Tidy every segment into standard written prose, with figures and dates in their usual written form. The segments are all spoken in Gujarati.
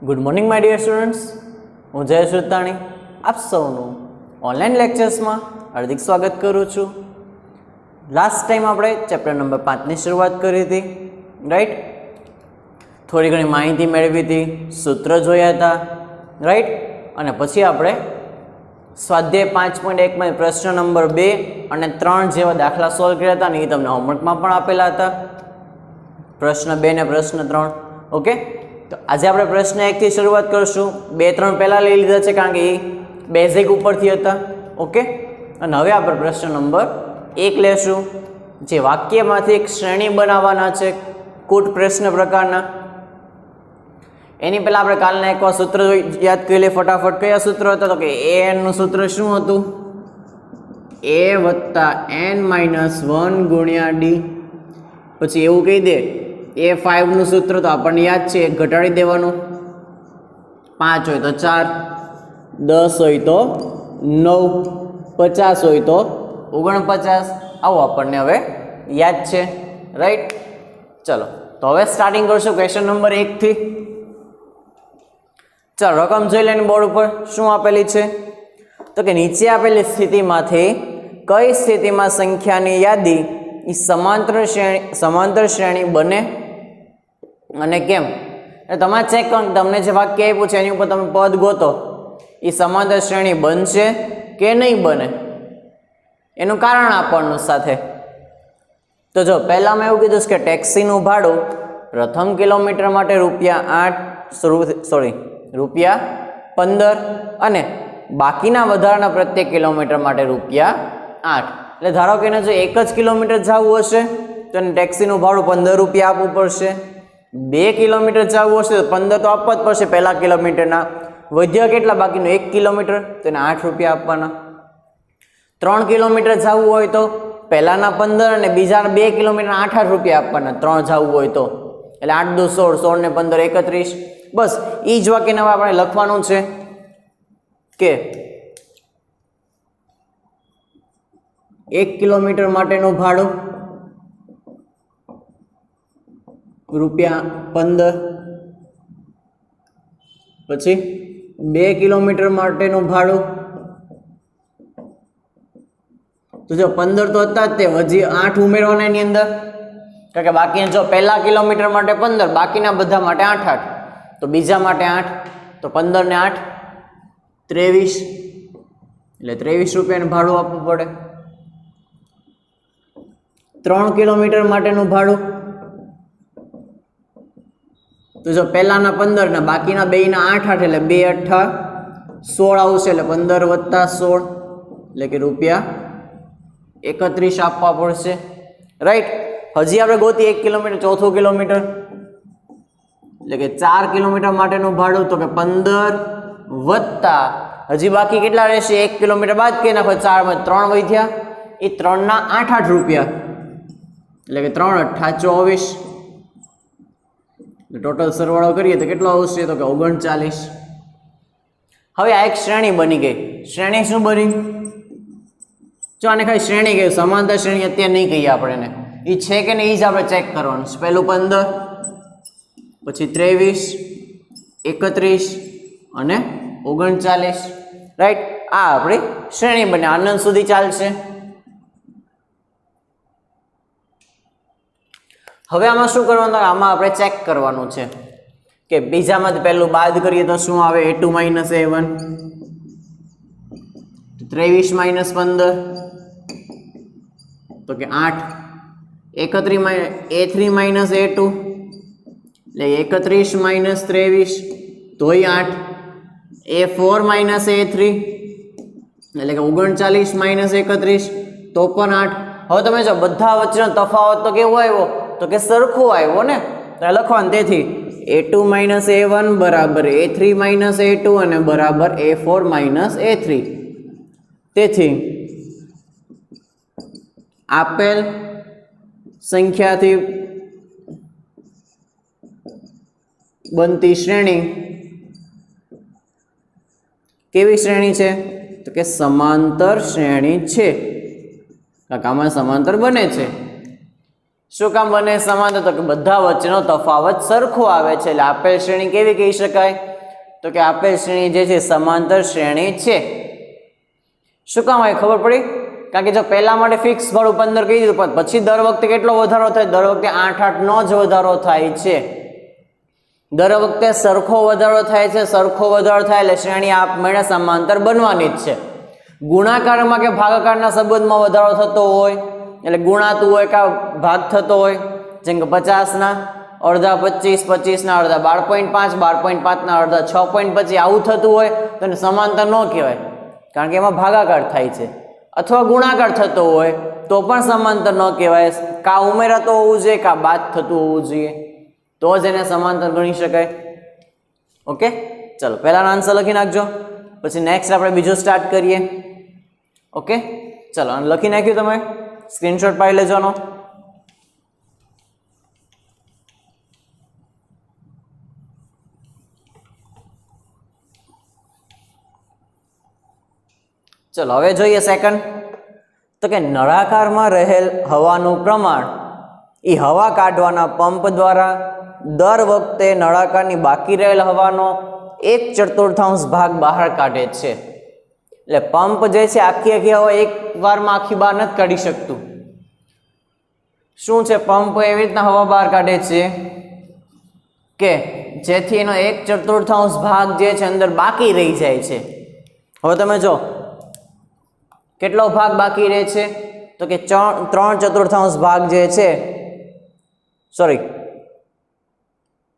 Good morning my dear students, હું જયેશ રૂતાણી આપ સૌનું ઓનલાઈન લેક્ચર્સમાં હાર્દિક સ્વાગત કરું છું. લાસ્ટ ટાઈમ આપણે ચેપ્ટર નંબર 5ની શરૂઆત કરી હતી, રાઈટ. થોડી ઘણી માહિતી મેળવી હતી, સૂત્ર જોયા હતા, રાઈટ. અને પછી આપણે સ્વાધ્યાય 5.1માં પ્રશ્ન નંબર 2 અને 3 જેવા દાખલા સોલ્વ કર્યા હતા ને એ તમને હોમવર્કમાં પણ આપેલા હતા, પ્રશ્ન 2 ને પ્રશ્ન 3. ઓકે, તો આજે આપણે પ્રશ્ન 1 થી શરૂઆત કરીશું. 2, 3 પહેલાં લઈ લીધા છે કારણ કે એ બેઝિક ઉપરથી હતા. ઓકે, અને હવે આપણે પ્રશ્ન નંબર 1 લેશું, જે વાક્યમાંથી એક શ્રેણી બનાવવાના છે, કૂટ પ્રશ્ન પ્રકારના. એની પહેલાં આપણે કાલના એકવાર સૂત્ર યાદ કરી લઈએ ફટાફટ. કયા સૂત્ર હતા? તો કે એનનું સૂત્ર શું હતું? a વત્તા n-1 ગુણ્યા d. પછી એવું કહી દે A5 નું સૂત્ર તો આપણને યાદ છે, ઘટાડી દેવાનું. 5 હોય તો 4, 10 હોય તો 9, 50 હોય તો 49. આવું આપણને હવે યાદ છે, રાઈટ. ચલો, તો હવે સ્ટાર્ટિંગ કરશું ક્વેશ્ચન નંબર 1 થી. ચાલો, રકમ જોઈ લઈને બોર્ડ ઉપર શું આપેલી છે. તો કે નીચે આપેલી સ્થિતિમાંથી કઈ સ્થિતિમાં સંખ્યાની યાદી એ સમાંતર શ્રેણી બને અને કેમ? તમારે ચેક કરો કે તમને જે વાક્ય આપ્યું છે એની ઉપર તમે પદ ગોતો, એ સમાંતર શ્રેણી બનશે કે નહીં બને, એનું કારણ આપવાનું સાથે. તો જો પહેલામાં એવું કીધું કે ટેક્સીનું ભાડું પ્રથમ કિલોમીટર માટે રૂપિયા 15 અને બાકીના વધારાના પ્રત્યેક કિલોમીટર માટે રૂપિયા 8. એટલે ધારો કે એને જો 1 જ કિલોમીટર જવું હશે તો એને ટેક્સીનું ભાડું 15 રૂપિયા આપવું પડશે. 2 કિલોમીટર જવું હશે તો 15 તો આપવા જ પડશે પહેલા કિલોમીટરના. વધ્યા કેટલા બાકીનું 1 કિલોમીટર, તો એને 8 રૂપિયા આપવાના. 3 કિલોમીટર જવું હોય તો પહેલાના 15 અને બીજા 2 કિલોમીટર 8 રૂપિયા આપવાના. 3 જવું હોય તો એટલે 8 દુ 16, 16 ને 15 31. બસ એ જ વાક્યને હવે આપણે લખવાનું છે કે 1 કિલોમીટર માટેનું ભાડું રૂપિયા 15, પછી 2 કિલોમીટર માટેનું ભાડું, તો જો 15 તો હતા જ, તે હજી 8 ઉમેરવાના એની અંદર, કારણ કે બાકી જો પહેલા કિલોમીટર માટે 15, બાકીના બધા માટે 8, તો બીજા માટે 8, તો 15 ને 8 23, એટલે 23 રૂપિયાનું ભાડું આપવું પડે. 3 કિલોમીટર માટેનું ભાડું, તો જો પહેલાના 15 ને બાકીના બેયના 8, એટલે 2 8 16 આવશે, એટલે 15 વત્તા 16 એટલે કે રૂપિયા 31 આપવા પડશે, રાઈટ. હજી આપણે ગોતી 1 કિલોમીટર, ચોથું કિલોમીટર, એટલે કે 4 કિલોમીટર માટેનું ભાડું, તો કે 15 વત્તા હજી બાકી કેટલા રહેશે? 1 કિલોમીટર બાદ કે નાખો, 4 માં 3 વધ્યા, એ 3 ના 8 રૂપિયા, એટલે કે 3 8 24. ટોટલ સરવાળો કરીએ તો કેટલો આવશે? તો કે 39. હવે આ એક શ્રેણી બની ગઈ. શ્રેણી શું બની? જો આને ખાલી શ્રેણી કહ્યું, સમાંતર શ્રેણી અત્યારે નહીં કહીએ આપણે એને. એ છે કે નહીં એ જ આપણે ચેક કરવાનું. પહેલું 15, પછી 23, 31 અને 39, રાઈટ. આ આપણી શ્રેણી બને, આનંદ સુધી ચાલશે. હવે આમાં શું કરવાનું? આમાં આપણે ચેક કરવાનું છે કે બીજામાંથી પહેલું બાદ કરીએ તો શું આવે? A2 - A1, 23 - 15 તો કે 8, A3 - A2 એટલે 31 - 23 તોય 8, A4 - A3 એટલે કે 39 - 31 તો પણ 8. હવે તમે જો બધા વચ્ચેનો તફાવત તો કેવો આવ્યો? તો કે સરખો આવ્યો ને, લખવાનું. તેથી A2 - A1 બરાબર A3 - A2 અને બરાબર A4 - A3. તેથી આપેલ સંખ્યાથી બનતી શ્રેણી કેવી શ્રેણી છે? તો કે સમાંતર શ્રેણી છે, કારણ કે આમાં સમાંતર બને છે. શું કામ બને સમાંતર? તો કે બધા વચ્ચેનો તફાવત સરખો આવે છે, એટલે આપેલ શ્રેણી કેવી કહી શકાય? તો કે આપેલ શ્રેણી જે છે સમાંતર શ્રેણી છે. શું કામ આવે ખબર પડી? કારણ કે જો પહેલા માટે ફિક્સ ભાડું 15 કહી દીધું, પણ પછી દર વખતે કેટલો વધારો થાય? દર વખતે 8 નો જ વધારો થાય છે. દર વખતે સરખો વધારો થાય છે. સરખો વધારો થાય એટલે શ્રેણી આપમેળે સમાંતર બનવાની જ છે. ગુણાકારમાં કે ભાગાકારના સંબંધમાં વધારો થતો હોય એટલે ગુણાતું હોય કે ભાગ થતો હોય, જેમ કે 50 અડધા 25, 25 અડધા 12.5, 12.5 અડધા 6.25 આવું થતું હોય તો એને સમાંતર ન કહેવાય, કારણ કે એમાં ભાગાકાર થાય છે. અથવા ગુણાકાર થતો હોય તો પણ સમાંતર ન કહેવાય. કા ઉમેરાતો હોવું જોઈએ, કા બાદ થતું હોવું જોઈએ, તો જ એને સમાંતર ગણી શકાય. ઓકે, ચલો પહેલાનો આન્સર લખી નાખજો, પછી નેક્સ્ટ આપણે બીજો સ્ટાર્ટ કરીએ. ઓકે, ચલો અને લખી નાખ્યું, તમે સ્ક્રીનશોટ પાડી લેજો આનો. ચલો હવે જોઈએ સેકન્ડ. તો કે નળાકારમાં રહેલ હવાનું પ્રમાણ એ હવા કાઢવાના પંપ દ્વારા દર વખતે નળાકારની બાકી રહેલ હવાનો 1/4 ભાગ બહાર કાઢે છે. એટલે પંપ જે છે આખી હવા એક વારમાં આખી બહાર નથી કાઢી શકતું. શું છે? પંપ એવી રીતના હવા બહાર કાઢે છે કે જેથી એનો 1/4 ભાગ જે છે અંદર બાકી રહી જાય છે. હવે તમે જો કેટલો ભાગ બાકી રહે છે? તો કે 3/4 ભાગ જે છે, સોરી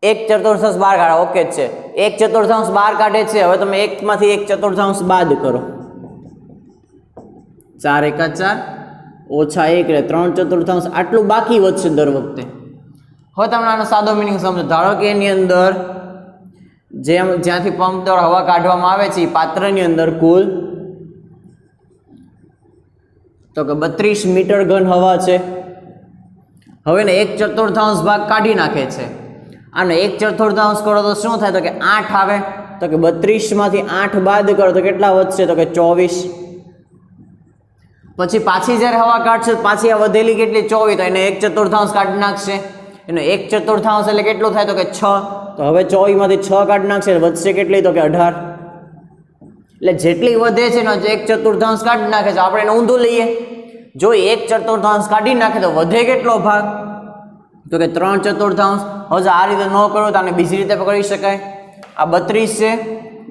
1/4 બહાર કાઢે. ઓકે જ છે, 1/4 બહાર કાઢે છે. હવે તમે 1 માંથી 1/4 બાદ કરો, 4 × 4 ઓછા 1 એટલે 3/4 આટલું બાકી વધશે દર વખતે. હવે તમને આનો સાદો મિનિંગ સમજો. ધારો કે એની અંદર જ્યાંથી પંપ દ્વારા હવા કાઢવામાં આવે છે એ પાત્રની અંદર કુલ તો કે 32 મીટર ઘન હવા છે. હવે એને 1/4 ભાગ કાઢી નાખે છે. આને 1/4 કરો તો શું થાય? તો કે 8 આવે. તો કે 32 માંથી 8 બાદ કરો તો કેટલા વધશે? તો કે 24. પછી પાછી જ્યારે હવા કાઢશે પાછી આ વધેલી કેટલી? 24. તો એને 1/4 કાઢી નાખશે. એનો 1/4 એટલે કેટલું થાય? તો કે 6. તો હવે 24 માંથી 6 કાઢી નાખશે, વધશે કેટલી? તો કે 18. એટલે જેટલી વધે છે એનો 1/4 કાઢી નાખે છે. આપણે એને ઊંધું લઈએ, જો 1/4 કાઢી નાખે તો વધે કેટલો ભાગ? તો કે 3/4. હવે આ રીતે ન કરો તો આને બીજી રીતે પકડી શકાય. આ 32 છે,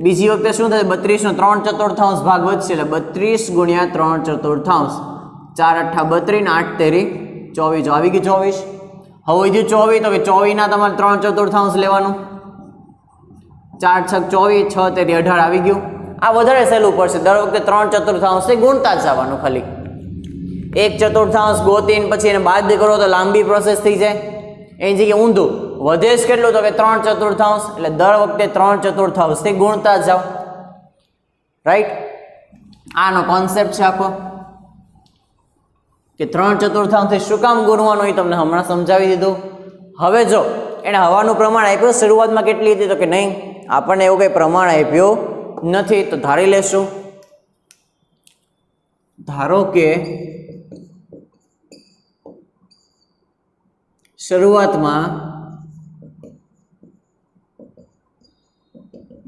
બીજી વખતે શું થશે? 32 નો 3/4 ભાગ વધશે એટલે 32 ગુણ્યા 3/4. 4 × 8 32 ને 8 તેરી 24. જો આવી ગયું 24. હવે વધ્યું 24. તો કે 24 ના તમારે 3/4 લેવાનું. 4 × 6 24, 6 તેરી 18 આવી ગયું. આ વધારે સહેલું પડશે. દર વખતે 3/4 થી ગુણતા જ જવાનું. ખાલી 1/4 ગોતીને પછી એને બાદ કરો તો લાંબી પ્રોસેસ થઈ જાય. એની જગ્યાએ ઊંધું વધે જ કેટલું? તો કે 3/4. એટલે દર વખતે 3/4 થી ગુણતા જ જાઓ. રાઈટ, આનો કોન્સેપ્ટ છે આખો કે 3/4 થી શું કામ ગુણવાનું એ તમને હમણાં સમજાવી દીધું. હવે જો એને હવાનું પ્રમાણ આપ્યું શરૂઆતમાં કેટલી હતી? તો કે નહીં, આપણને એવું કંઈ પ્રમાણ આપ્યું નથી. તો ધારી લેશું, ધારો કે શરૂઆતમાં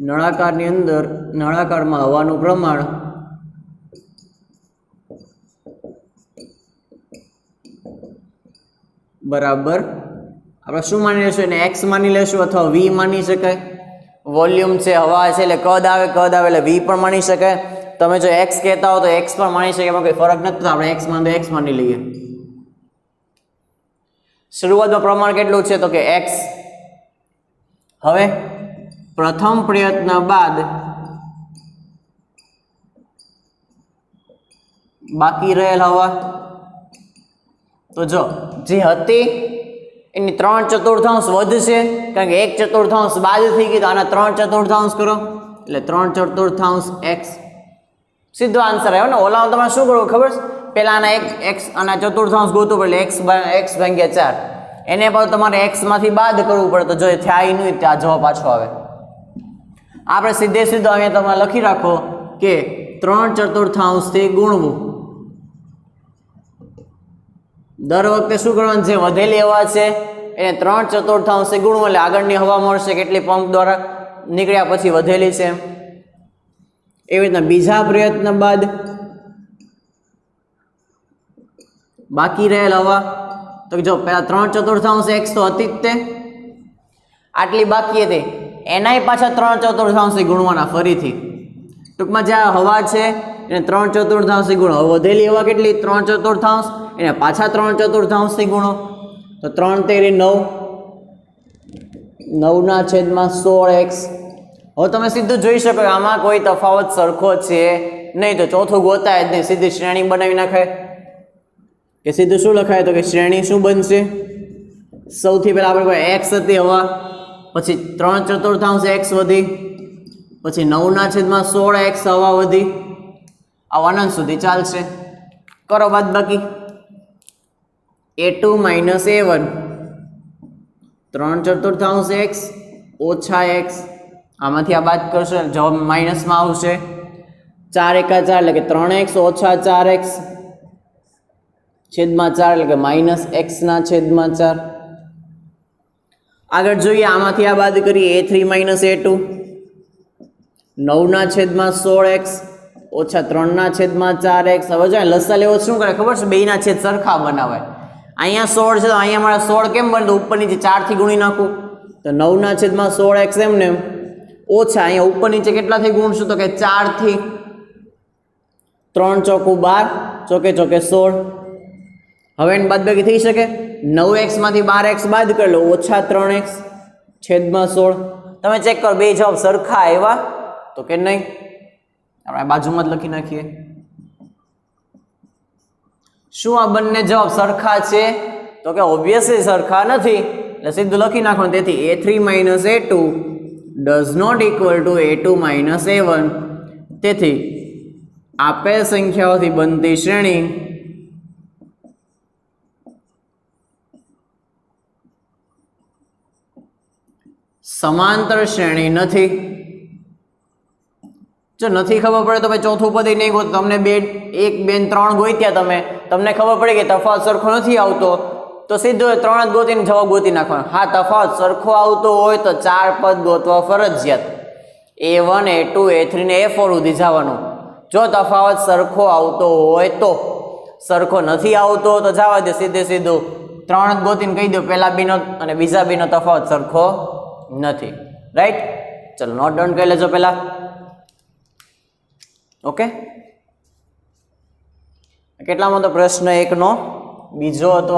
નળાકારની અંદર નળાકારમાં હવાનું પ્રમાણ બરાબર આપણે શું માની લેશું? એને x માની લેશું અથવા v માની શકાય. વોલ્યુમ છે, હવા છે, એટલે કદ આવે એટલે v પણ માની શકાય. તમે જો x કહેતા હો તો x પણ માની શકાય, એમાં કોઈ ફરક નથી. આપણે x માન તો x માની લઈએ. શરૂઆતમાં પ્રમાણ કેટલું છે? તો કે x. હવે પ્રથમ પ્રયત્ન બાદ બાકી રહેલ હવા, તો જો જે હતી એની 3/4 વધશે, કારણ કે 1/4 બાદ થઈ ગઈ તો આના 3/4 કરો એટલે 3/4 x. સીધો આન્સર આવ્યો ને. ઓલા તમારે શું કરવું ખબર છે? પહેલા આના x આના 1/4 ગોતવું પડે, x ભાગ્યા 4. એને પણ તમારે x માંથી બાદ કરવું પડે. તો જો એ થાય નહીં ત્યાં જવાબ પાછો આવે. આપણે સીધો અહીંયા તમે લખી રાખો કે 3/4 થી ગુણવું દર વખતે શું કરવાનું છે, વધેલી હવા છે એને 3/4 ગુણવું એટલે આગળની હવા મળશે કેટલી, પંપ દ્વારા નીકળ્યા પછી વધેલી છે. એવી રીતના બીજા પ્રયત્ન બાદ બાકી રહેલ હવા, તો જો પહેલા 3/4 x તો હતી જ તે, આટલી બાકી હતી એનાય પાછા 3/4 ગુણવાના ફરીથી. ટૂંકમાં જે હવા છે એને 3/4 ગુણો. વધેલી હવા કેટલી, 3/4, એને પાછા 3/4 ગુણો, તો 3 તેરી 9, 9/16x. હવે તમે સીધું જોઈ શકો આમાં કોઈ તફાવત સરખો છે નહીં, તો ચોથું ગોતાય જ નહીં, સીધી શ્રેણી બનાવી નાખાય. કે સીધું શું લખાય, તો કે શ્રેણી શું બનશે, સૌથી પહેલાં આપણે કોઈ x હતી હવા, પછી 3/4 x વધી, પછી 9/16x હવા વધી, આ અનંત સુધી ચાલશે. કરો બાદ બાકી, a2 - a1, 3/4 x ઓછા x, આમાંથી આ બાદ કરશો જવાબ માઇનસમાં આવશે. 4 × 4 એટલે કે 3x ઓછા 4x છેદમાં 4 એટલે કે -x/4. આગળ જોઈએ, આમાંથી આ બાદ કરીએ a3 - a2, 9/16x ઓછા 3/4x. હવે જો લસા લેવો શું કરે ખબર છે, બેયના છેદ સરખા બનાવાય. અહીંયા 16 છે તો અહીંયા મારા 16 કેમ બને, તો ઉપર નીચે 4 થી ગુણી નાખું, તો 9/16x એમને ઓછા અહીંયા ઉપર નીચે કેટલાથી ગુણશું, તો કે 4 થી, 3 × 12, ચોકે ચોકે 16. હવે એની બાદબાકી થઈ શકે, 9x માંથી 12x બાદ કરી લો, ઓછા 3x છેદમાં 16. તમે ચેક કરો બે જવાબ સરખા આવ્યા તો કે નહીં. આપણે બાજુમાં જ લખી નાખીએ, શું આ બંને જવાબ સરખા છે, તો કે ઓબ્વિયસલી સરખા નથી, એટલે સીધું લખી નાખો. તેથી a3 - a2 does not equal to a2 - a1. તેથી આપેલ સંખ્યાઓથી બનતી શ્રેણી સમાંતર શ્રેણી નથી. જો નથી ખબર પડે તો ભાઈ ચોથું પદ નહીં ગોત, તમને 1 2 3 ગોત્યા, તમને ખબર પડે કે તફાવત સરખો નથી આવતો, તો સીધો 3 જ ગોતીને જવાબ ગોતી નાખવાનો. હા, તફાવત સરખો આવતો હોય તો 4 પદ ગોતવા ફરજિયાત, a1 a2 a3 ને a4 સુધી જવાનું. જો તફાવત સરખો આવતો હોય તો, સરખો નથી આવતો તો જવા દે, સીધું 3 જ ગોતીને કહી દો પહેલા બીનો અને બીજા બીનો તફાવત સરખો નથી. રાઈટ, ચલો નોટ ડાઉન કરી લેજો પહેલા. ઓકે, કેટલામાં તો પ્રશ્ન 1 નો બીજો હતો.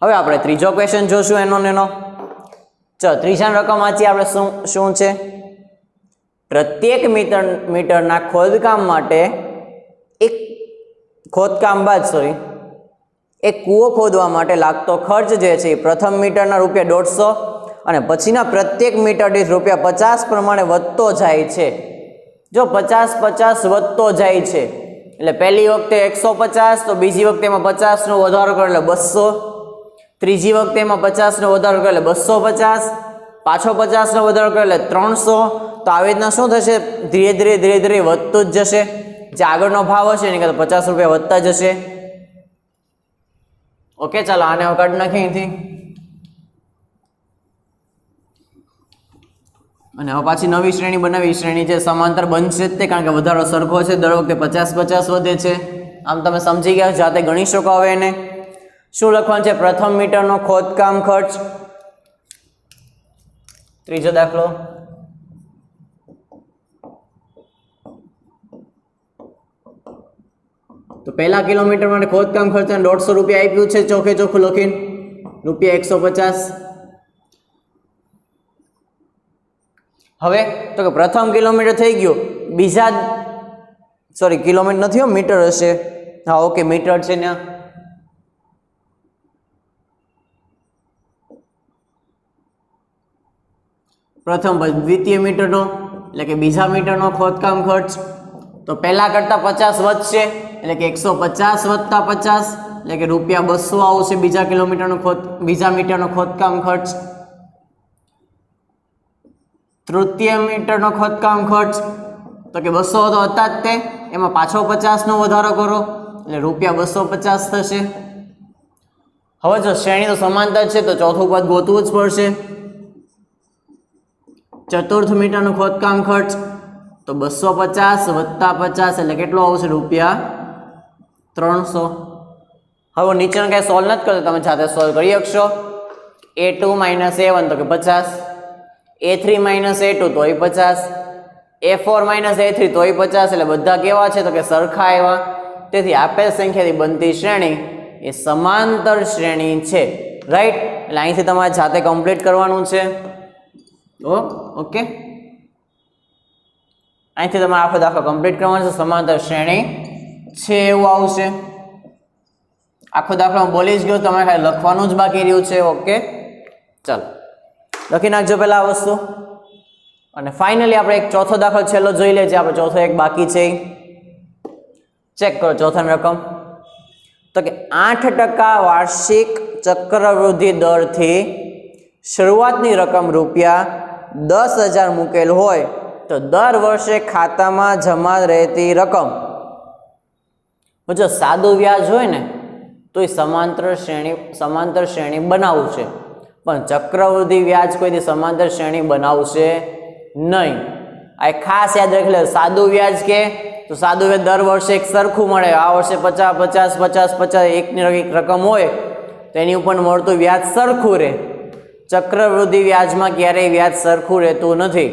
હવે આપણે ત્રીજો ક્વેશ્ચન જોશું એનો. ચલો, ત્રીજા રકમ વાંચીએ આપણે. શું છે, પ્રત્યેક મીટરના ખોદકામ માટે એક કૂવો ખોદવા માટે લાગતો ખર્ચ જે છે એ પ્રથમ મીટરના ₹150 અને પછીના પ્રત્યેક મીટર દીઠ ₹50 પ્રમાણે વધતો જાય છે. જો 50 વધતો જાય છે એટલે પહેલી વખતે 150, તો બીજી વખતે એમાં 50નો વધારો કરો એટલે 200, ત્રીજી વખતે એમાં 50નો વધારો કરો એટલે 250, પાછો 50નો વધારો કરો એટલે 300. તો આવી રીતના શું થશે, ધીરે ધીરે વધતું જ જશે. જે આગળનો ભાવ હશે એની કરતાં ₹50 વધતા જશે. ઓકે, ચાલો આને હવે કાઢી નાખીએ અહીંથી. અને હવે પાછી નવી શ્રેણી બનાવી. શ્રેણી જે સમાંતર બનશે જ તે, કારણ કે વધારો સરખો છે, દર વખતે 50 વધે છે. આમ તમે સમજી ગયા, જાતે ગણી શકો. હવે એને શું લખવાનું છે, પ્રથમ મીટરનો ખોદકામ ખર્ચ. ત્રીજો દાખલો, તો પહેલા કિલોમીટર માટે ખોદકામ ખર્ચ ₹150 આપ્યું છે, ચોખ્ખે ચોખ્ખું લખીને ₹150. હવે તો કે પ્રથમ કિલોમીટર થઈ ગયો, કિલોમીટર નથી, મીટર હશે. હા, ઓકે, મીટર છે ને. પ્રથમ દ્વિતીય મીટરનો એટલે કે બીજા મીટરનો ખોદકામ ખર્ચ, તો પહેલા કરતાં 50 વધશે એટલે કે 150 વત્તા 50 એટલે કે ₹200 આવશે બીજા મીટરનો ખોદકામ ખર્ચ. તૃતીય મીટરનો ખોદકામ ખર્ચ, તો કે 200 તો હતા જ તે, એમાં પાછો 50નો વધારો કરો એટલે ₹250 થશે. હવે જો શ્રેણી તો સમાંતર છે તો ચોથું પદ ગોતવું જ પડશે. ચતુર્થ મીટરનું ખોદકામ ખર્ચ તો 250 વત્તા 50 એટલે કેટલો આવશે? ₹300. હવે નીચેનું કાંઈ સોલ્વ નથી કરતો, તમે જાતે સોલ્વ કરી શકશો. A2 - A1 તો કે 50, A3 - A2 તોય 50, A4 - A3 તોય 50. એટલે બધા કેવા છે? તો કે સરખા આવ્યા. તેથી આપેલ સંખ્યાથી બનતી શ્રેણી એ સમાંતર શ્રેણી છે. રાઈટ? એટલે અહીંથી તમારે જાતે કમ્પ્લીટ કરવાનું છે. ઓકે, અહીંથી તમારે આખો દાખલો કમ્પ્લીટ કરવાનો છે. સમાંતર શ્રેણી છે એવું આવશે. આખો દાખલો હું બોલી જ ગયો, તમારે ખાલી લખવાનું જ બાકી રહ્યું છે. ઓકે, ચાલો લખી નાખજો પહેલા આ વસ્તુ. અને ફાઇનલી આપણે એક ચોથો દાખલો છેલ્લો જોઈ લે છે. આપણે ચોથો એક બાકી છે, ચેક કરો ચોથાની રકમ. તો કે 8% વાર્ષિક ચક્રવૃદ્ધિ દરથી શરૂઆતની રકમ ₹10,000 મૂકેલ હોય તો દર વર્ષે ખાતામાં જમા રહેતી રકમ, જો સાદું વ્યાજ હોય ને તો એ સમાંતર શ્રેણી બનાવશે, પણ ચક્રવૃદ્ધિ વ્યાજ કોઈથી સમાંતર શ્રેણી બનાવશે નહીં. આ ખાસ યાદ રાખી લે. સાદું વ્યાજ કે તો સાદું વ્યાજ દર વર્ષે એક સરખું મળે. આ વર્ષે 50 50 50 50 એકની એક રકમ હોય તો એની ઉપર મળતું વ્યાજ સરખું રહે. ચક્રવૃદ્ધિ વ્યાજમાં ક્યારેય વ્યાજ સરખું રહેતું નથી.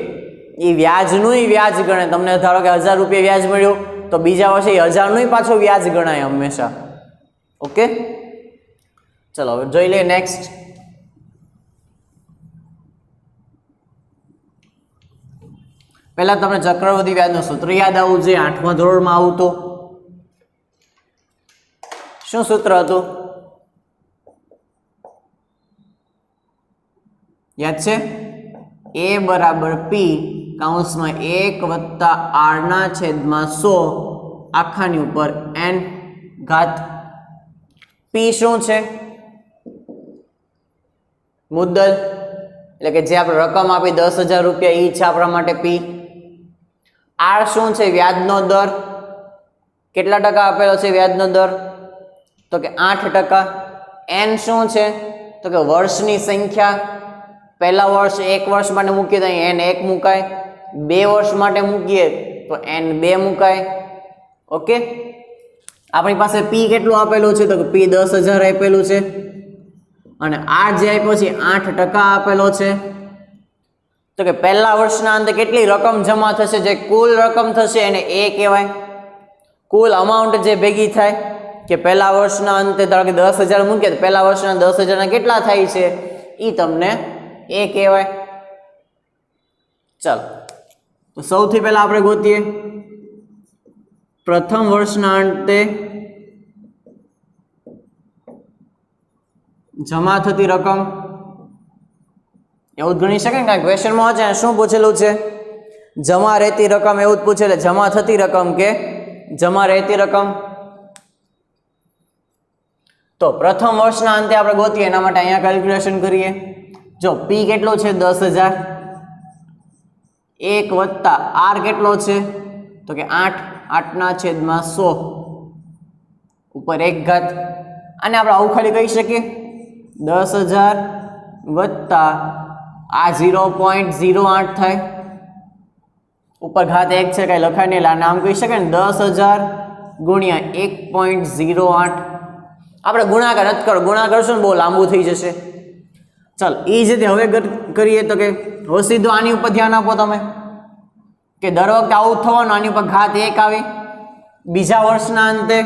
એ વ્યાજનું વ્યાજ ગણે. તમને ધારો કે ₹1000 વ્યાજ મળ્યું તો બીજા વર્ષે 1000નું પાછું વ્યાજ ગણાય હંમેશા. ઓકે, ચલો હવે જોઈ લઈએ નેક્સ્ટ. પહેલા તમને ચક્રવૃદ્ધિ વ્યાજનું સૂત્ર યાદ આવવું જોઈએ. 8મા ધોરણમાં આવતું શું સૂત્ર હતું? યાદ છે? A = P કૌંસમાં 1 + R/100 આખાની ઉપર n ઘાત. P શું છે? મુદ્દલ, એટલે કે જે આપણે રકમ આપી ₹10,000 એ છે આપણા માટે P. R શું છે? વ્યાજનો દર. કેટલા ટકા આપેલો છે વ્યાજનો દર? તો કે 8%. n શું છે? તો કે વર્ષની સંખ્યા. પહેલા વર્ષ 1 વર્ષ માટે મૂકીએ તો n 1 મુકાય, 2 વર્ષ માટે મૂકીએ તો n 2 મુકાય. ઓકે, આપણી પાસે P કેટલું આપેલું છે? તો કે P 10,000 આપેલું છે અને R જે આપ્યો છે 8% આપેલો છે. તો કે પહેલા વર્ષના અંતે કેટલી રકમ જમા થશે? જે કુલ રકમ થશે એને A કહેવાય. કુલ અમાઉન્ટ જે ભેગી થાય કે પહેલા વર્ષના અંતે ધારો કે 10,000 મૂકીએ તો પહેલા વર્ષના 10,000 ના કેટલા થાય છે એ તમને A કહેવાય. ચાલો તો સૌથી પહેલા આપણે ગોતીએ પ્રથમ વર્ષના અંતે જમા થતી રકમ. એવું જ ગણી શકાય ને, ક્વેશ્ચનમાં છે શું પૂછેલું છે? જમા રહેતી રકમ એવું જ પૂછે. જમા થતી રકમ કે જમા રહેતી રકમ. તો પ્રથમ વર્ષના અંતે આપણે ગોતીએ એના માટે અહીંયા કેલ્ક્યુલેશન કરીએ. જો P કેટલો છે? 10,000. 1 + R કેટલો છે? તો કે 8/100 ઉપર 1 ઘાત. આને આપણે આવું ખાલી કહી શકીએ 10,000 વત્તા આ 0.08 થાય ઉપર ઘાત 1 છે, કઈ લખાય નહીં. એટલે નામ કહી શકાય ને 10,000 ગુણ્યા 1.08. આપણે ગુણાકાર રદ કરો, ગુણાકાર કરશો ને બહુ લાંબુ થઈ જશે. ચાલ એ જ રીતે હવે કરીએ તો કે હવે સીધું આની ઉપર ધ્યાન આપો તમે કે દર વખતે આવું થવાનું. આની ઉપર ઘાત 1 આવે. બીજા વર્ષના અંતે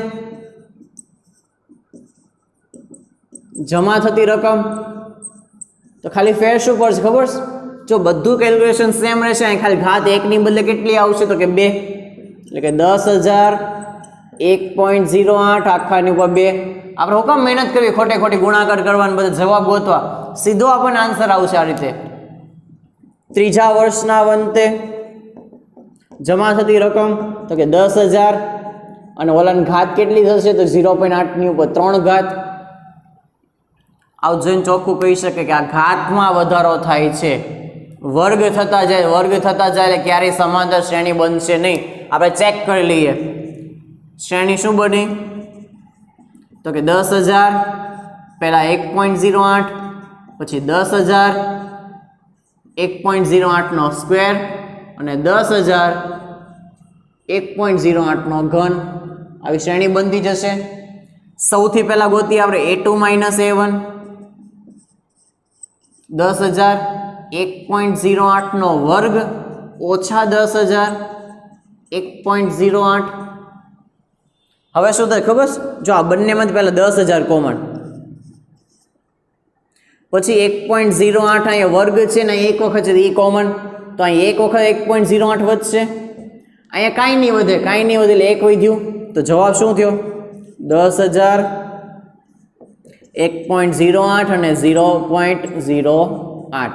જમા થતી રકમ તો ખાલી ફેર શું પડશે ખબર છે? જો બધું કેલ્ક્યુલેશન સેમ રહેશે, અહીં ખાલી ઘાત 1 ની બદલે કેટલી આવશે? તો કે 2. એટલે કે 10,000 1.08 આખાની ઉપર 2. આપણે હુકમ મહેનત કરવી ખોટે ખોટી ગુણાકાર કરવાનો, બધા જવાબ ગોતવા. સીધો આપણને આન્સર આવશે આ રીતે. ત્રીજા વર્ષના અંતે જમા થતી રકમ તો કે 10,000 અને ઓલાની ઘાત કેટલી થશે? તો 0.8 ની ઉપર 3 ઘાત. આવું જોઈને ચોખ્ખું કહી શકે કે આ ઘાતમાં વધારો થાય છે. વર્ગ થતા જાય એટલે ક્યારેય સમાંતર શ્રેણી બનશે નહીં. આપણે ચેક કરી લઈએ શ્રેણી શું બની? તો કે 10,000 પહેલાં 1.08, પછી 10,000, 1.08નો સ્ક્વેર અને 10,000, 1.08નો ઘન, આવી શ્રેણી બનતી જશે. સૌથી પહેલાં ગોતીએ આપણે A2 માઇનસ A1, 10,000, 1.08નો વર્ગ ઓછા 10,000, 1.08. હવે શું થાય ખબર છે? જો આ બંનેમાંથી પહેલાં 10,000 કોમન, પછી 1.08 અહીંયા વર્ગ છે ને એક વખત છે એ કોમન, તો અહીં એક વખત 1.08 વધશે, અહીંયા કાંઈ નહીં વધે, કાંઈ નહીં વધે એટલે એક વધ્યું, તો જવાબ શું થયો? 10,000, 1.08 અને 0.08.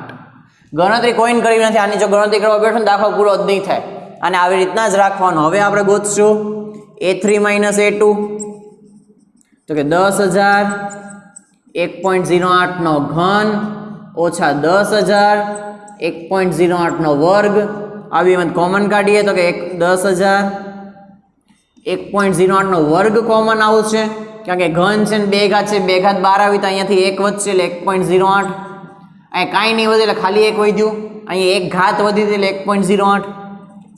ગણતરી કોઈને કરી નથી. આની જો ગણતરી કરવા બેઠો ને દાખલો પૂરો જ નહીં થાય. અને આવી રીતના જ રાખવાનો. હવે આપણે ગોતશું A3 માઇનસ A2, તો કે 10,000, 1.08નો ઘન ઓછા 10,000, 1.08નો વર્ગ, આવી એમાં કોમન કાઢીએ તો કે 10,000, 1.08નો વર્ગ કોમન આવશે, કારણ કે ઘન છે ને 2 ઘાત છે, 2 ઘાત 12 આવી તો અહીંયાથી 1 વધશે એટલે 1.08. અહીં કાંઈ નહીં વધે એટલે ખાલી 1 વધ્યું, અહીં 1 ઘાત વધી હતી એટલે 1.08.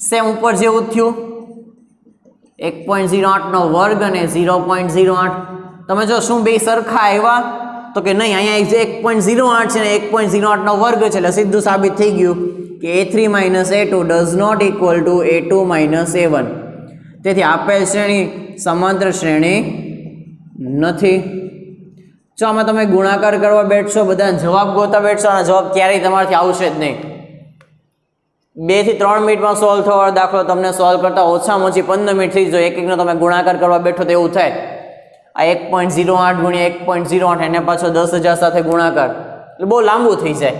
સેમ ઉપર જેવું જ થયું, 1.08નો વર્ગ અને 0.08. તમે જો શું બે સરખા આવ્યા? તો કે નહીં, અહીંયા 1.08 છે ને 1.08નો વર્ગ છે એટલે સીધું સાબિત થઈ ગયું કે A3 minus A2 does not equal to A2 minus A1. તેથી આપેલ શ્રેણી સમાંતર શ્રેણી નથી. જો આમાં તમે ગુણાકાર કરવા બેઠશો, બધા જવાબ ગોતા બેઠશો, અને જવાબ ક્યારેય તમારાથી આવશે જ નહીં. 2 થી 3 મિનિટમાં સોલ્વ થવાનો દાખલો તમને સોલ્વ કરતા ઓછામાં ઓછી 15 મિનિટ થઈ જાય. એક એકનો તમે ગુણાકાર કરવા બેઠો તો એવું થાય. આ 1.08 ગુણ્યા 1.08 એને પાછો 10,000 સાથે ગુણાકાર, એટલે બહુ લાંબુ થઈ જાય.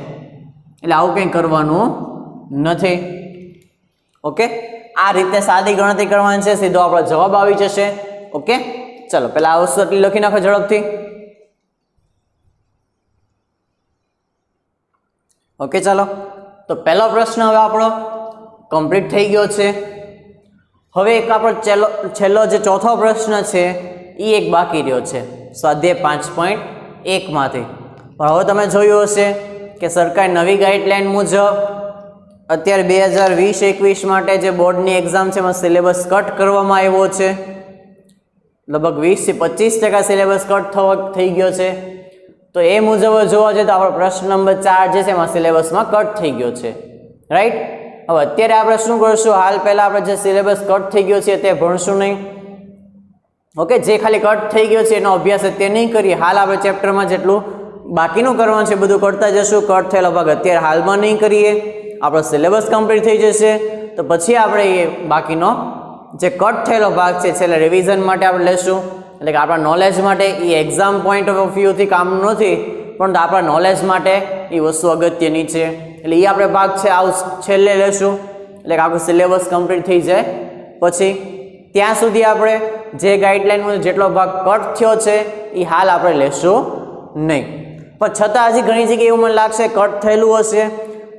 એટલે આવું કંઈ કરવાનું નથી. ઓકે, આ રીતે સાદી ગણતરી કરવાની છે, સીધો આપણો જવાબ આવી જશે. ઓકે, ચલો પહેલા આ વસ્તુ એટલી લખી નાખો ઝડપથી. ઓકે, ચાલો તો પહેલો પ્રશ્ન હવે આપણો કમ્પ્લીટ થઈ ગયો છે. હવે એક આપણો છેલ્લો જે ચોથો પ્રશ્ન છે એ એક બાકી રહ્યો છે સ્વાધ્યાય 5.1 માંથી. પણ હવે તમે જોયું હશે કે સરકાર નવી ગાઈડલાઈન મુજબ અત્યારે 2020-21 માટે જે બોર્ડની એક્ઝામ છે એમાં સિલેબસ કટ કરવામાં આવ્યો છે. લગભગ 20-25% સિલેબસ કટ થઈ ગયો છે. તો એ મુજબ જોવા જઈએ તો આપણો પ્રશ્ન નંબર 4 જે છે એમાં સિલેબસમાં કટ થઈ ગયો છે. રાઈટ. હવે અત્યારે આપણે શું કરીશું? હાલ પહેલાં આપણે જે સિલેબસ કટ થઈ ગયો છે તે ભણશું નહીં. ઓકે, જે ખાલી કટ થઈ ગયો છે એનો અભ્યાસ તે નહીં કરીએ. હાલ આપણે ચેપ્ટરમાં જેટલું બાકીનું કરવાનું છે બધું કરતા જશું. કટ થયેલો ભાગ અત્યારે હાલમાં નહીં કરીએ. આપણો સિલેબસ કમ્પ્લીટ થઈ જશે તો પછી આપણે એ બાકીનો જે કટ થયેલો ભાગ છે છેલ્લે રિવિઝન માટે આપણે લેશું. એટલે કે આપણા નોલેજ માટે એ એક્ઝામ પોઈન્ટ ઓફ વ્યૂથી કામનું નથી, પરંતુ આપણા નોલેજ માટે એ વસ્તુ અગત્યની છે. એટલે એ આપણે ભાગ છે આવું છેલ્લે લેશું. એટલે કે આખું સિલેબસ કમ્પ્લીટ થઈ જાય પછી. ત્યાં સુધી આપણે જે ગાઈડલાઈનમાં જેટલો ભાગ કટ થયો છે એ હાલ આપણે લેશું નહીં. પણ છતાં હજી ઘણી જગ્યાએ એવું મને લાગશે કટ થયેલું હશે,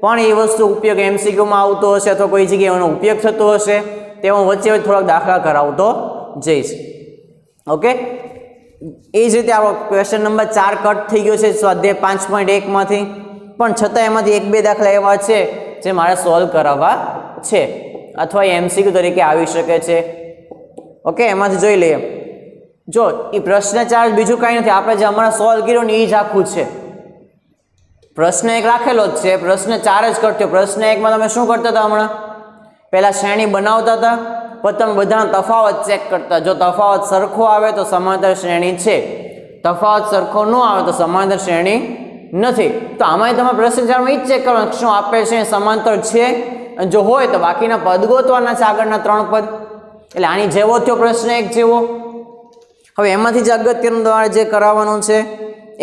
પણ એ વસ્તુ ઉપયોગ MCQમાં આવતો હશે અથવા કોઈ જગ્યાએ એનો ઉપયોગ થતો હશે, તે હું વચ્ચે થોડાક દાખલા કરાવતો જઈશ. ઓકે, એ જ રીતે આપણો ક્વેશ્ચન નંબર 4 કટ થઈ ગયો છે સ્વાધ્યાય 5.1 માંથી. પણ છતાં એમાંથી 1-2 દાખલા એવા છે જે મારે સોલ્વ કરાવવા છે અથવા એ MCQ તરીકે આવી શકે છે. ઓકે, એમાંથી જોઈ લઈએ. જો એ પ્રશ્ન 4 બીજું કાંઈ નથી, આપણે જે હમણાં સોલ્વ કર્યો ને એ જ આખું છે. પ્રશ્ન 1 રાખેલો જ છે, પ્રશ્ન 4 જ કરતો. પ્રશ્ન 1માં તમે શું કરતા હતા? હમણાં પહેલાં શ્રેણી બનાવતા હતા, પછી તમે બધાનો તફાવત ચેક કરતા. જો તફાવત સરખો આવે તો સમાંતર શ્રેણી છે, તફાવત સરખો ન આવે તો સમાંતર શ્રેણી નથી. તો આમાં તમે પ્રશ્ન 4માં એ જ ચેક કરવાનું શું આપેલ છે સમાંતર છે, અને જો હોય તો બાકીના પદ ગોતવાના છે, આગળના 3 પદ. એટલે આની જેવો થયો પ્રશ્ન 1 જેવો. હવે એમાંથી જ અગત્યનું તમારે જે કરાવવાનું છે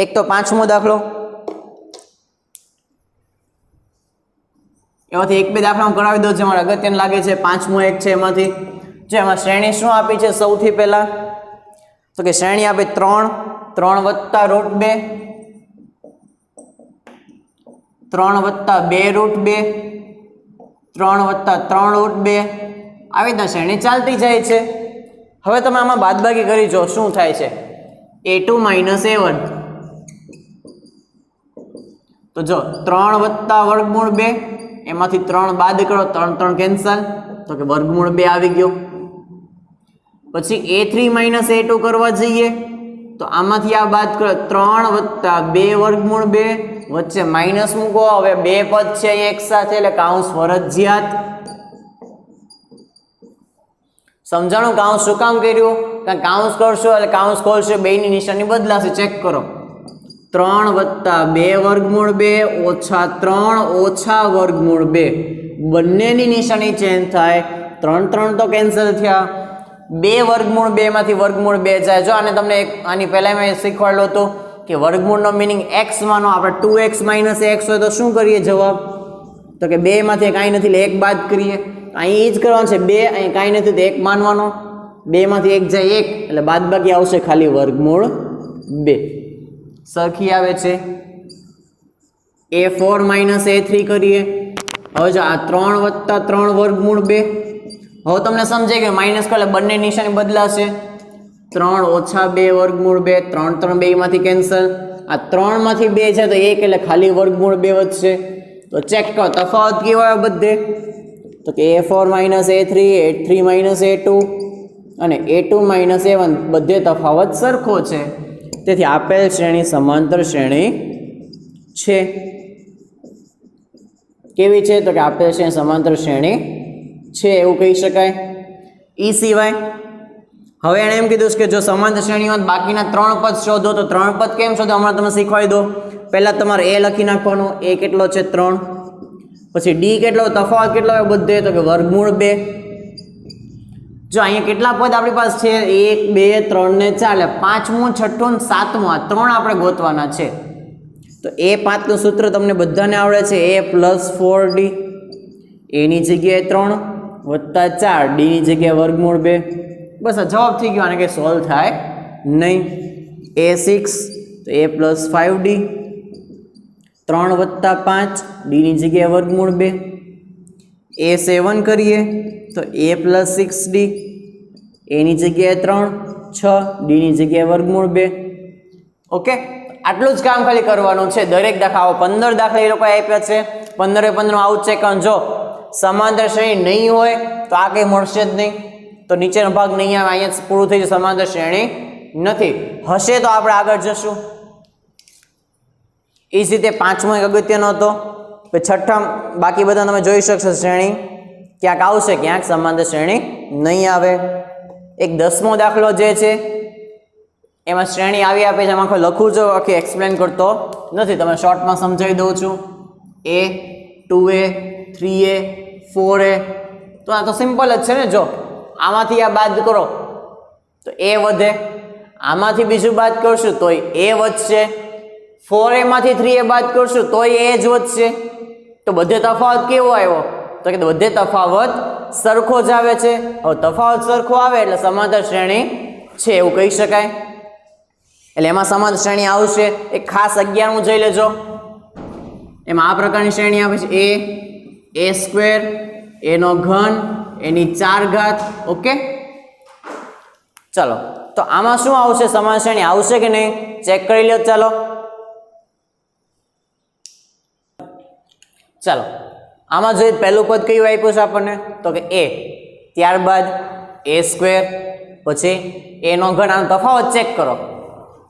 એક તો 5મો દાખલો. એમાંથી 1-2 દાખલા હું કરાવી દઉં, જે મારે અગત્યનું લાગે છે. 5મો એક છે એમાંથી. જો એમાં શ્રેણી શું આપી છે સૌથી પહેલા? તો કે શ્રેણી આપે 3 વત્તા √2, 3 વત્તા 2 √2, 3 વત્તા 3 √2. આવી રીતના શ્રેણી ચાલતી જાય છે. હવે તમે આમાં બાદબાકી કરી જો શું થાય છે. A2 માઇનસ A1, તો જો 3 વત્તા વર્ગમૂળ 2, એમાંથી 3 બાદ કરો, 3 3 કેન્સલ, તો કે વર્ગમૂળ 2 આવી ગયો. પછી a3 માઇનસ a2 કરવા જઈએ તો આમાંથી આ બાદ કરો, 3 વત્તા 2 વર્ગમૂળ 2, વચ્ચે માઇનસ મૂકો. હવે બે પદ છે એક સાથે એટલે કાઉન્સ ફરજિયાત. સમજાણું કાઉન્સ શું કામ કર્યું? કારણ કાઉન્સ કરશો એટલે કાઉન્સ ખોલશો, બેની નિશાની બદલાશે. ચેક કરો, 3 વત્તા 2 વર્ગમૂળ 2 ઓછા 3 ઓછા વર્ગમૂળ 2, બંનેની નિશાની ચેન્જ થાય. 3 3 તો કેન્સલ થયા. 2 વર્ગમૂળ 2 માંથી વર્ગમૂળ 2 જાય. જો આને તમને આની પહેલા મેં શીખવાડ્યું હતું કે વર્ગમૂળનો મિનિંગ x માનો. આપણે 2x માઇનસ x હોય તો શું કરીએ જવાબ? તો કે 2 માંથી કાંઈ નથી એટલે 1 બાદ કરીએ. અહીં એ જ કરવાનું છે, 2 અહીં કાંઈ નથી તો 1 માનવાનો. 2 માંથી 1 જાય 1 એટલે બાદ બાકી આવશે ખાલી વર્ગમૂળ 2. સરખી આવે છે. a4 માઇનસ a3 કરીએ. હવે જો આ 3 વત્તા 3 વર્ગમૂળ 2, હવે તમને સમજાય કે માઇનસ કરે બંને નિશાની બદલાશે. 3 ઓછા 2 વર્ગમૂળ 2, 3 3 2 માંથી કેન્સલ. આ 3 માંથી 2 છે તો 1 એટલે ખાલી વર્ગમૂળ 2 વધશે. તો ચેક કરો તફાવત કેવો આવ્યો બધે? તો કે a4 minus a3, a3 minus a2 અને a2 માઇનસ a1 બધે તફાવત સરખો છે. તેથી આપેલ શ્રેણી સમાંતર શ્રેણી છે. કેવી છે? તો કે આપેલ શ્રેણી સમાંતર શ્રેણી છે એવું કહી શકાય. એ સિવાય હવે એણે એમ કીધું કે જો સમાંતર શ્રેણીમાં બાકીના 3 પદ શોધો. તો 3 પદ કેમ શોધો હમણાં તમે શીખવાડી દો. પહેલાં તમારે a લખી નાખવાનો, a કેટલો છે 3, પછી d કેટલો, તફાવત કેટલો હોય બધે? તો કે વર્ગમૂળ 2. જો અહીંયા કેટલા પદ આપણી પાસે છે? 1 2 3 ને 4 એટલે 5મું 6ઠું ને 7મું આ 3 આપણે ગોતવાના છે. તો a5 નું સૂત્ર તમને બધાને આવડે છે, a પ્લસ 4d, a ની જગ્યાએ 3 વત્તા 4 d ની જગ્યાએ વર્ગમૂળ 2. બસ આ જવાબ થઈ ગયો. આને કંઈ સોલ્વ થાય નહીં. a6 તો a પ્લસ 5d, 3 વત્તા 5 d ની જગ્યાએ વર્ગમૂળ 2. a7 કરીએ તો a પ્લસ 6d, a ની જગ્યાએ 3 6 d ની જગ્યાએ વર્ગમૂળ 2. ઓકે, આટલું જ કામ ખાલી કરવાનું છે. દરેક દાખલાઓ 15 દાખલા એ લોકો આપ્યા છે. 15 15 આવું ચેક કરો. જો સમાંતર શ્રેણી નહીં હોય તો આ કંઈ મળશે જ નહીં. તો નીચેનો ભાગ નહીં આવે, અહીંયા પૂરું થઈ જશે. સમાંતર શ્રેણી નથી. હશે તો આપણે આગળ જશું. એ જ રીતે 5મો એક અગત્યનો હતો. પછી 6ઠા બાકી બધા તમે જોઈ શકશો શ્રેણી ક્યાંક આવશે, ક્યાંક સમાંતર શ્રેણી નહીં આવે. એક 10મો દાખલો જે છે એમાં શ્રેણી આવી આપે છે. એમાં આખું લખું છું, આખી એક્સપ્લેન કરતો નથી, તમે શોર્ટમાં સમજાવી દઉં છું. a 2a 3a 4a. તો આ તો સિમ્પલ જ છે ને. જો આમાંથી આ બાદ કરો તો a વધે, આમાંથી બીજું બાદ કરશું તોય a વધશે, 4a માંથી 3a બાદ કરશું તોય a જ વધશે. તો બધે તફાવત કેવો આવ્યો? તો કે બધે તફાવત સરખો જ આવે છે. હવે તફાવત સરખો આવે એટલે સમાંતર શ્રેણી છે એવું કહી શકાય. એટલે એમાં સમાંતર શ્રેણી આવશે. એક ખાસ 11મું જોઈ લેજો. એમાં આ પ્રકારની શ્રેણી આવે છે, a સ્ક્વેર, a નો ઘન, a ની 4 ઘાત. ઓકે, ચાલો તો આમાં શું આવશે? સમાંતર શ્રેણી આવશે કે નહીં ચેક કરી લો. ચાલો આમાં જોઈએ પહેલું પદ કયું આપ્યું છે આપણને? તો કે a, ત્યારબાદ a સ્ક્વેર, પછી a નો ઘન. આનો તફાવત ચેક કરો.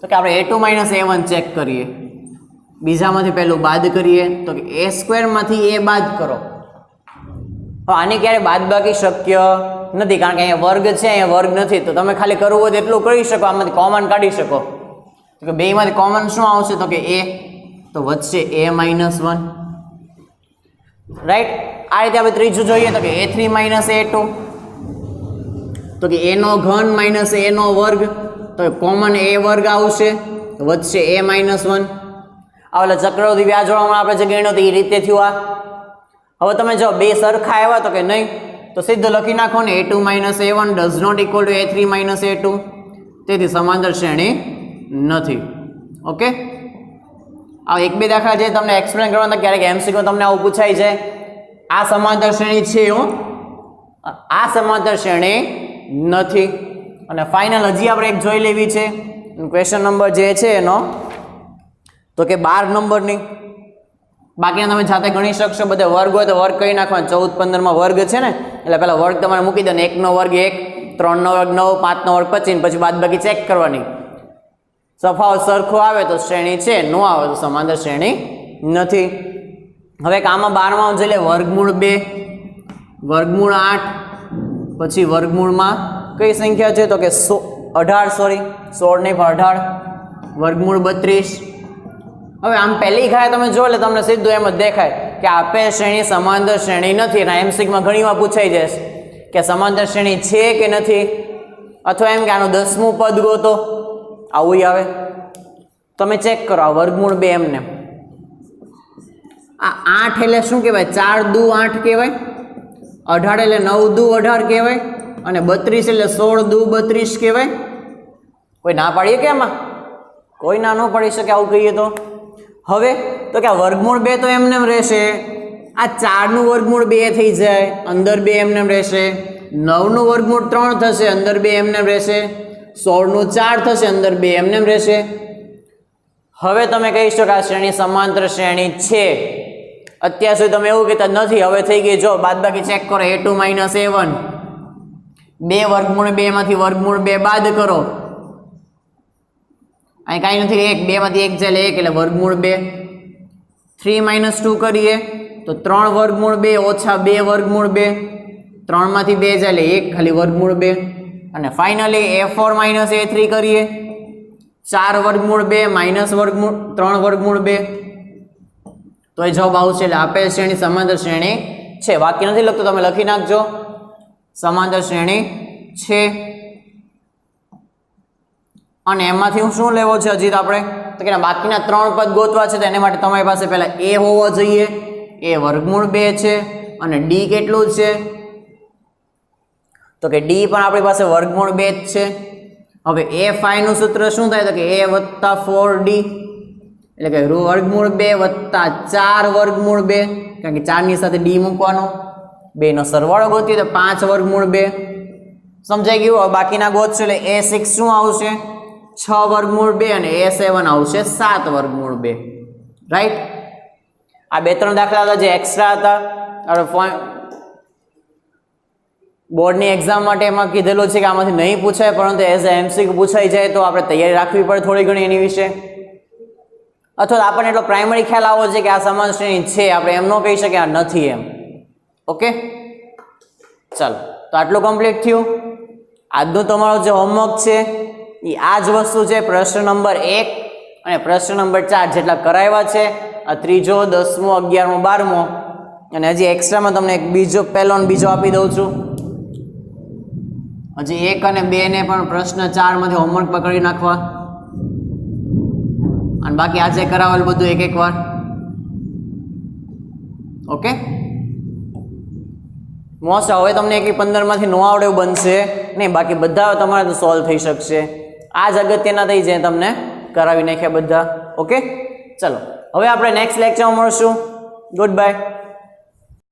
તો કે આપણે a2 માઇનસ a1 ચેક કરીએ. બીજામાંથી પહેલું બાદ કરીએ તો કે a સ્ક્વેરમાંથી a બાદ કરો. હવે આની ક્યારે બાદબાકી શક્ય નથી, કારણ કે અહીંયા વર્ગ છે, અહીંયા વર્ગ નથી. તો તમે ખાલી કરવું હોય તો એટલું કરી શકો, આમાંથી કોમન કાઢી શકો. તો કે બેમાંથી કોમન શું આવશે? તો કે a, તો વધશે a માઇનસ 1. રાઈટ. આ રીતે આપણે ત્રીજું જોઈએ તો કે a3 માઇનસ a2, તો કે a નો ઘન માઇનસ a નો વર્ગ, તો કોમન a વર્ગ આવશે, વધશે a માઇનસ 1. આ ઓલા ચક્રવૃદ્ધિ વ્યાજવાળામાં આપણે જે ગણ્યો તો એ રીતે થયું. આ હવે તમે જો બે સરખા આવ્યા તો કે નહીં, તો સીધું લખી નાખો ને, a2 minus a1 does not equal to a3 minus a2. તેથી સમાંતર શ્રેણી નથી. ઓકે, આ એક બે દાખલા જે તમને એક્સપ્લેન કરવાના, ક્યારેક એમસીક્યુ તમને આવું પૂછાઈ જાય. આ સમાંતર શ્રેણી છે, આ સમાંતર શ્રેણી નથી. અને ફાઇનલ હજી આપણે એક જોઈ લેવી છે. ક્વેશ્ચન નંબર જે છે એનો તો કે 12 નંબરની બાકીના તમે જાતે ગણી શકશો. બધે વર્ગ હોય તો વર્ગ કરી નાખવાનો. 14 15 વર્ગ છે ને, એટલે પહેલા વર્ગ તમારે મૂકી દો ને. 1 નો વર્ગ 1, 3 નો વર્ગ 9, 5 નો વર્ગ 25, પછી બાદ બાકી ચેક કરવાની. સફાવ સરખો આવે તો શ્રેણી છે, નો આવે તો સમાંતર શ્રેણી નથી. હવે આમાં 12માં જઈ લે વર્ગમૂળ 2, વર્ગમૂળ 8, પછી વર્ગમૂળમાં કઈ સંખ્યા છે તો કે 16 નહીં પણ 18, વર્ગમૂળ 32. હવે આમ પહેલી ખાય તમે જો એટલે તમને સીધું એમ જ દેખાય કે આપેલ શ્રેણી સમાંતર શ્રેણી નથી. અને એમસીક્યુમાં ઘણીવાર પૂછાઈ જશે કે સમાંતર શ્રેણી છે કે નથી, અથવા એમ કે આનું 10મું પદ ગોતો, આવું આવે. તમે ચેક કરો આ વર્ગમૂળ 2 એમને. આ 8 એટલે શું કહેવાય? 4 દુ 8 કહેવાય. 18 એટલે 9 દુ 18 કહેવાય. અને 32 એટલે 16 દુ 32 કહેવાય. કોઈ ના પાડીએ કે એમાં? કોઈ ના ન પાડી શકે આવું કહીએ તો. હવે તો કે આ વર્ગમૂળ 2 તો એમને રહેશે. આ 4 નું વર્ગમૂળ 2 થઈ જાય, અંદર 2 એમને રહેશે. 9 નું વર્ગમૂળ 3 થશે, અંદર 2 એમને રહેશે. 16 નું 4 થશે, અંદર 2 એમને રહેશે. હવે તમે કહી શકો આ શ્રેણી સમાંતર શ્રેણી છે. અત્યાર સુધી તમે એવું કહેતા નથી, હવે થઈ ગઈ. જો બાદબાકી ચેક કરો, a2 - a1, 2 વર્ગમૂળ 2 માંથી વર્ગમૂળ 2 બાદ કરો. અહીં કાંઈ નથી, 1 2 માંથી 1 જાય 1 એટલે વર્ગમૂળ 2. 3 - 2 કરીએ તો 3 વર્ગમૂળ 2 ઓછા 2 વર્ગમૂળ 2. 3 માંથી 2 જાય 1 ખાલી વર્ગમૂળ 2. અને ફાઇનલી a4 - a3 કરીએ, 4 વર્ગમૂળ 2 માઇનસ વર્ગમૂળ 3 વર્ગમૂળ 2. તો એ જવાબ આવશે. એટલે આપેલ શ્રેણી સમાંતર શ્રેણી છે. વાક્ય નથી લખતો, તમે લખી નાખજો સમાંતર શ્રેણી છે. અને એમાંથી હું શું લેવો છે હજી આપણે તો કે બાકીના 3 પદ ગોતવા છે. તો એને માટે તમારી પાસે પહેલા a હોવો જોઈએ. a વર્ગમૂળ 2 છે. અને d કેટલું છે તો કે d પણ આપણી પાસે વર્ગમૂળ 2 જ છે. હવે a5 નું સૂત્ર શું થાય તો કે a + 4d, એટલે કે વર્ગમૂળ 2 + 4 વર્ગમૂળ 2, કારણ કે 4 ની સાથે d મૂકવાનો. 2 નો સરવાળો ગોતીએ તો 5 વર્ગમૂળ 2. સમજાઈ ગયું? હવે બાકીના ગોતશો એટલે a6 શું આવશે? 6 વર્ગમૂળ 2 અને a7 આવશે 7 વર્ગમૂળ 2. રાઈટ? આ 2-3 દાખલા હતા જે એક્સ્ટ્રા હતા. હવે બોર્ડની એક્ઝામ માટે એમાં કીધેલું છે કે આમાંથી નહીં પૂછાય, પરંતુ એઝ એ એમસીક્યુ પૂછાઈ જાય તો આપણે તૈયારી રાખવી પડે થોડી ઘણી એની વિશે. અથવા આપણને એટલો પ્રાઇમરી ખ્યાલ આવો છે કે આ સમાંતર શ્રેણી છે, આપણે એમ ન કહી શકીએ આ નથી એમ. ઓકે, ચાલો તો આટલું કમ્પ્લીટ થયું. આજનું તમારો જે હોમવર્ક છે એ આ જ વસ્તુ છે. પ્રશ્ન નંબર 1 અને પ્રશ્ન નંબર 4 જેટલા કરાવ્યા છે. આ 3જો, 10મો, 11મો, 12મો. અને હજી એક્સ્ટ્રામાં તમને એક બીજો, પહેલો અને બીજો આપી દઉં છું. હજી 1 અને 2 ને પણ પ્રશ્ન 4 માંથી હોમવર્ક પકડી નાખવા. અને બાકી આજે કરાવેલ બધું એક વાર. ઓકે, મોસ્ટ હવે તમને 1-15 માંથી નો આવડે એવું બનશે નહીં, બાકી બધા તમારે તો સોલ્વ થઈ શકશે. આ જ અગત્યના થઈ જાય, તમને કરાવી નાખ્યા બધા. ઓકે, ચલો હવે આપણે નેક્સ્ટ લેક્ચરમાં મળશું. Good bye.